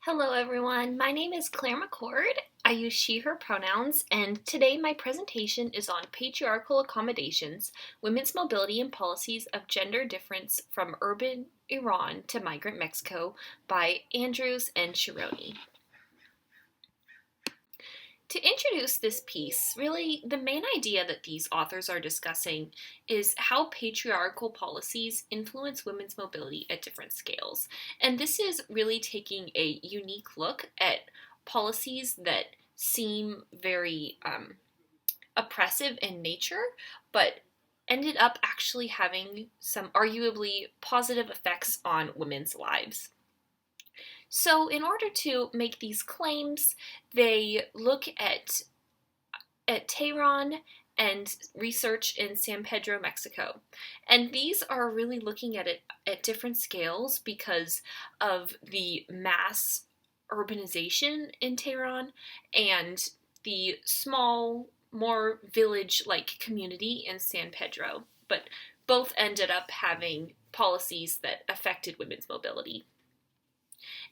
Hello everyone, my name is Claire McCord. I use she, her pronouns, and today my presentation is on patriarchal accommodations, women's mobility and policies of gender difference from urban Iran to migrant Mexico by Andrews and Shahrokni. To introduce this piece, really the main idea that these authors are discussing is how patriarchal policies influence women's mobility at different scales. And this is really taking a unique look at policies that seem very oppressive in nature, but ended up actually having some arguably positive effects on women's lives. So, in order to make these claims, they look at Tehran and research in San Pedro, Mexico. And these are really looking at it at different scales because of the mass urbanization in Tehran and the small, more village like community in San Pedro. But both ended up having policies that affected women's mobility.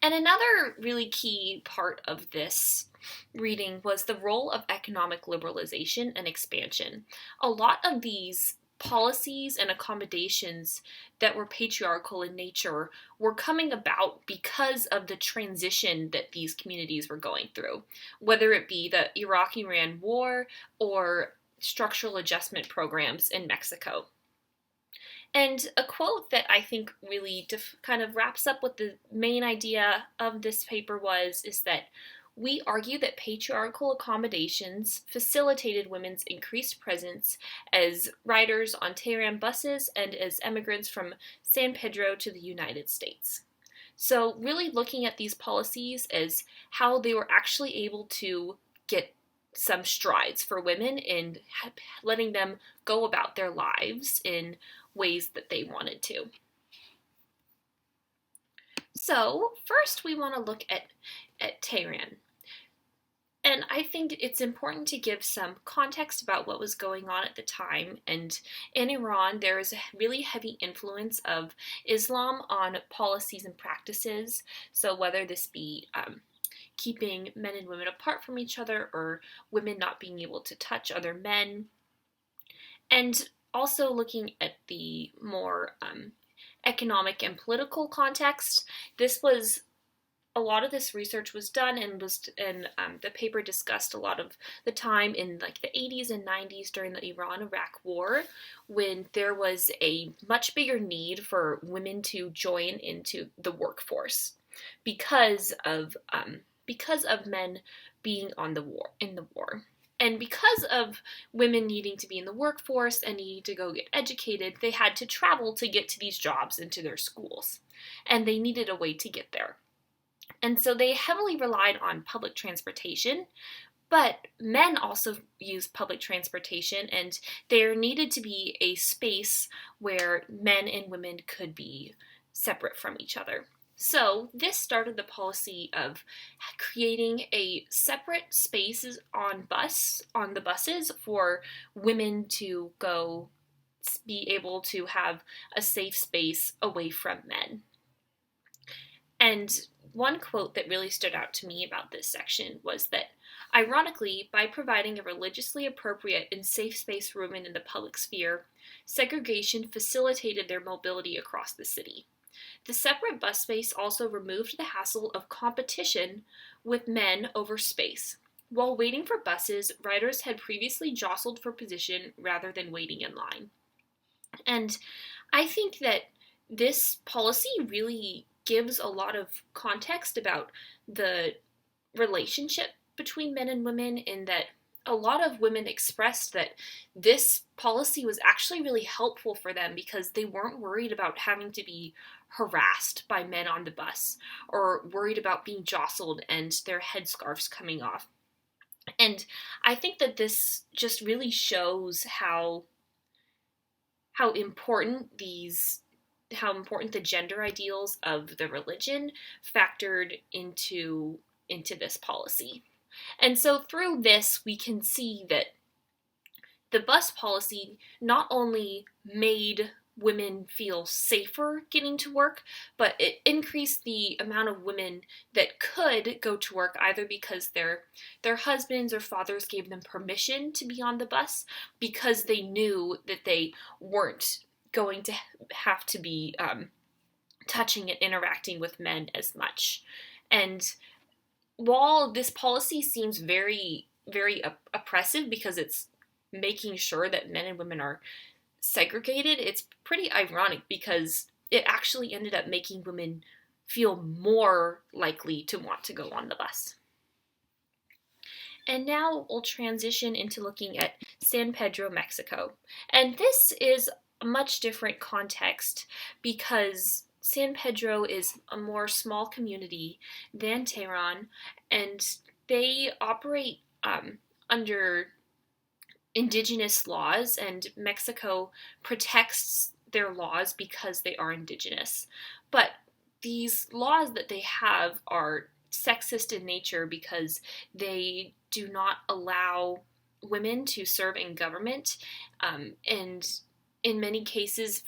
And another really key part of this reading was the role of economic liberalization and expansion. A lot of these policies and accommodations that were patriarchal in nature were coming about because of the transition that these communities were going through, whether it be the Iraq-Iran war or structural adjustment programs in Mexico. And a quote that I think really kind of wraps up what the main idea of this paper is that we argue that patriarchal accommodations facilitated women's increased presence as riders on Tehran buses and as immigrants from San Pedro to the United States. So, really looking at these policies as how they were actually able to get some strides for women in letting them go about their lives in ways that they wanted to. So first we want to look at Tehran. And I think it's important to give some context about what was going on at the time. And in Iran, there is a really heavy influence of Islam on policies and practices. So whether this be keeping men and women apart from each other or women not being able to touch other men. And also looking at the more economic and political context, a lot of this research was done and the paper discussed a lot of the time in like the 80s and 90s during the Iran-Iraq War, when there was a much bigger need for women to join into the workforce because of men being in the war. And because of women needing to be in the workforce and needing to go get educated, they had to travel to get to these jobs and to their schools. And they needed a way to get there. And so they heavily relied on public transportation, but men also used public transportation, and there needed to be a space where men and women could be separate from each other. So this started the policy of creating a separate spaces on the buses for women to go be able to have a safe space away from men. And one quote that really stood out to me about this section was that, ironically, by providing a religiously appropriate and safe space for women in the public sphere, segregation facilitated their mobility across the city. The separate bus space also removed the hassle of competition with men over space. While waiting for buses, riders had previously jostled for position rather than waiting in line. And I think that this policy really gives a lot of context about the relationship between men and women, in that a lot of women expressed that this policy was actually really helpful for them because they weren't worried about having to be harassed by men on the bus or worried about being jostled and their headscarves coming off. And I think that this just really shows how important the gender ideals of the religion factored into this policy. And so through this, we can see that the bus policy not only made women feel safer getting to work, but it increased the amount of women that could go to work either because their husbands or fathers gave them permission to be on the bus because they knew that they weren't going to have to be touching and interacting with men as much. And while this policy seems very, very oppressive because it's making sure that men and women are segregated, it's pretty ironic because it actually ended up making women feel more likely to want to go on the bus. And now we'll transition into looking at San Pedro, Mexico. And this is a much different context because San Pedro is a more small community than Tehran, and they operate under indigenous laws, and Mexico protects their laws because they are indigenous. But these laws that they have are sexist in nature because they do not allow women to serve in government, and in many cases,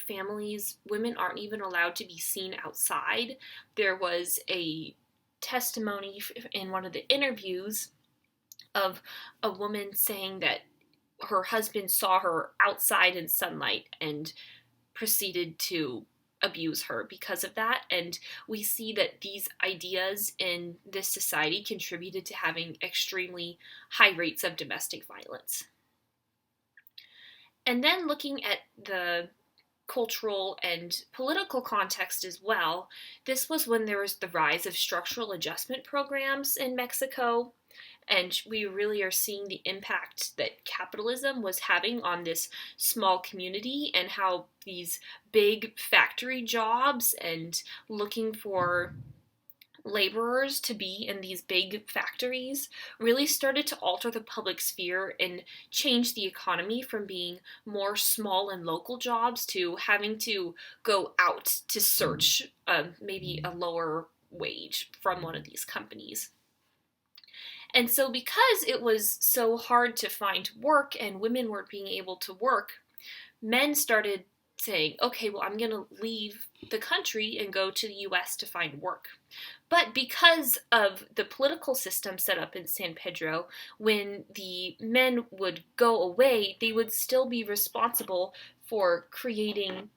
women aren't even allowed to be seen outside. There was a testimony in one of the interviews of a woman saying that her husband saw her outside in sunlight and proceeded to abuse her because of that. And we see that these ideas in this society contributed to having extremely high rates of domestic violence. And then looking at the cultural and political context as well, this was when there was the rise of structural adjustment programs in Mexico. And we really are seeing the impact that capitalism was having on this small community and how these big factory jobs and looking for laborers to be in these big factories really started to alter the public sphere and change the economy from being more small and local jobs to having to go out to search maybe a lower wage from one of these companies. And so, because it was so hard to find work and women weren't being able to work, men started saying, okay, well, I'm going to leave the country and go to the US to find work. But because of the political system set up in San Pedro, when the men would go away, they would still be responsible for creating,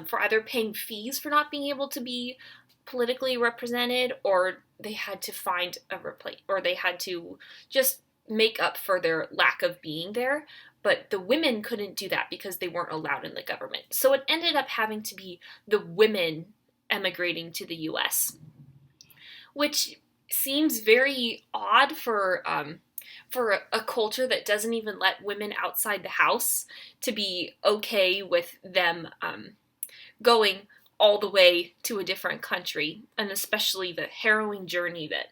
for either paying fees for not being able to be politically represented, or they had to find a replace, or they had to just make up for their lack of being there. But the women couldn't do that because they weren't allowed in the government. So it ended up having to be the women emigrating to the US, which seems very odd for a culture that doesn't even let women outside the house to be okay with them going all the way to a different country, and especially the harrowing journey that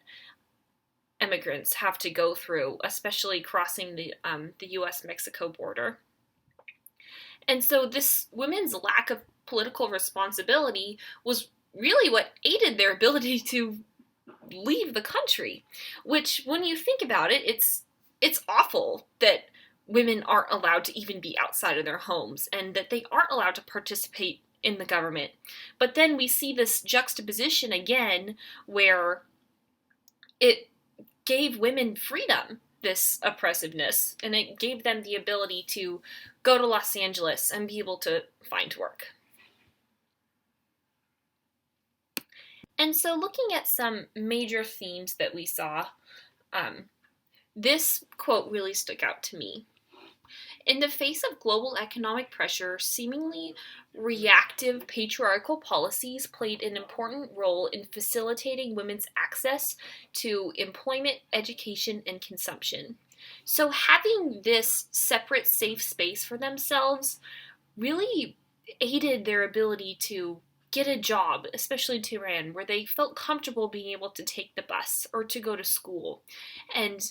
immigrants have to go through, especially crossing the U.S.-Mexico border. And so this women's lack of political responsibility was really what aided their ability to leave the country, which, when you think about it, it's awful that women aren't allowed to even be outside of their homes and that they aren't allowed to participate in the government. But then we see this juxtaposition again where it gave women freedom, this oppressiveness, and it gave them the ability to go to Los Angeles and be able to find work. And so, looking at some major themes that we saw, this quote really stuck out to me. In the face of global economic pressure, seemingly reactive patriarchal policies played an important role in facilitating women's access to employment, education, and consumption. So having this separate safe space for themselves really aided their ability to get a job, especially in Tehran, where they felt comfortable being able to take the bus or to go to school. And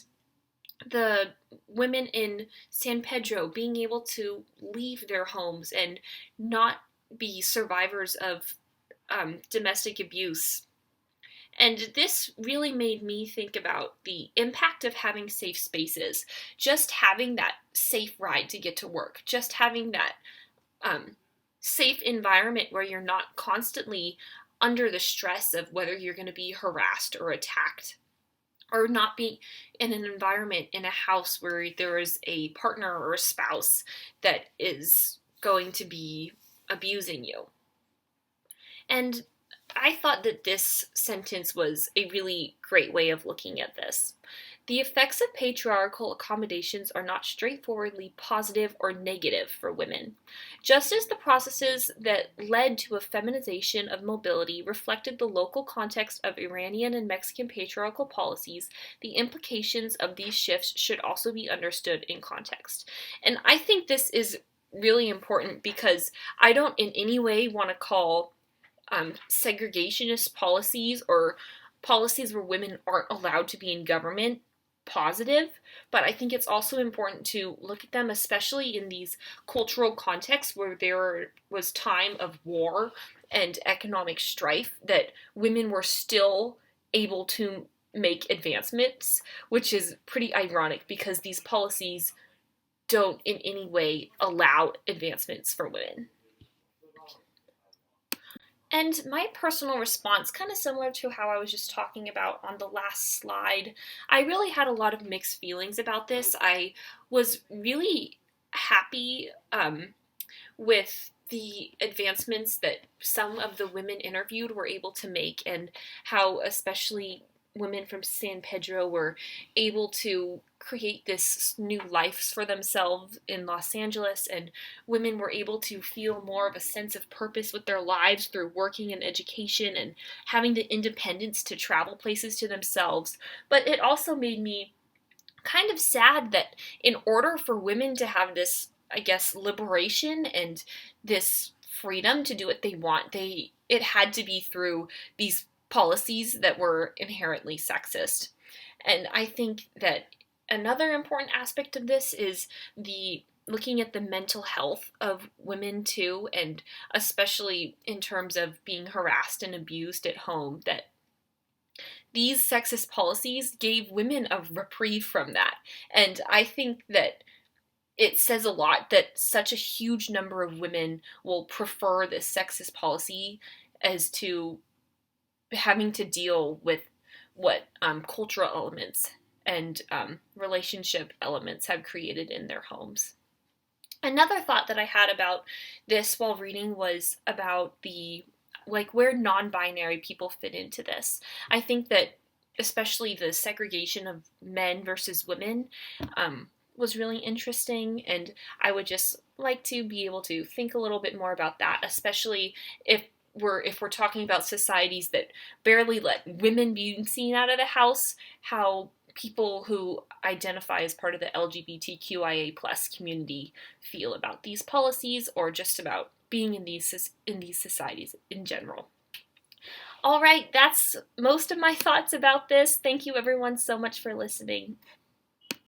the women in San Pedro being able to leave their homes and not be survivors of domestic abuse. And this really made me think about the impact of having safe spaces, just having that safe ride to get to work, just having that safe environment where you're not constantly under the stress of whether you're going to be harassed or attacked, or not be in an environment in a house where there is a partner or a spouse that is going to be abusing you. And I thought that this sentence was a really great way of looking at this. The effects of patriarchal accommodations are not straightforwardly positive or negative for women. Just as the processes that led to a feminization of mobility reflected the local context of Iranian and Mexican patriarchal policies, the implications of these shifts should also be understood in context. And I think this is really important because I don't in any way want to call segregationist policies or policies where women aren't allowed to be in government positive, but I think it's also important to look at them, especially in these cultural contexts where there was time of war and economic strife, that women were still able to make advancements, which is pretty ironic because these policies don't in any way allow advancements for women. And my personal response, kind of similar to how I was just talking about on the last slide, I really had a lot of mixed feelings about this. I was really happy with the advancements that some of the women interviewed were able to make, and how especially women from San Pedro were able to create this new lives for themselves in Los Angeles, and women were able to feel more of a sense of purpose with their lives through working and education and having the independence to travel places to themselves. But it also made me kind of sad that in order for women to have this, I guess, liberation and this freedom to do what they want, it had to be through these policies that were inherently sexist. And I think that another important aspect of this is the looking at the mental health of women too, and especially in terms of being harassed and abused at home, that these sexist policies gave women a reprieve from that. And I think that it says a lot that such a huge number of women will prefer this sexist policy as to having to deal with what cultural elements and relationship elements have created in their homes. Another thought that I had about this while reading was about the where non-binary people fit into this. I think that especially the segregation of men versus women was really interesting, and I would just like to be able to think a little bit more about that, especially if we're talking about societies that barely let women be seen out of the house, how people who identify as part of the LGBTQIA plus community feel about these policies, or just about being in these societies in general. All right, that's most of my thoughts about this. Thank you everyone so much for listening.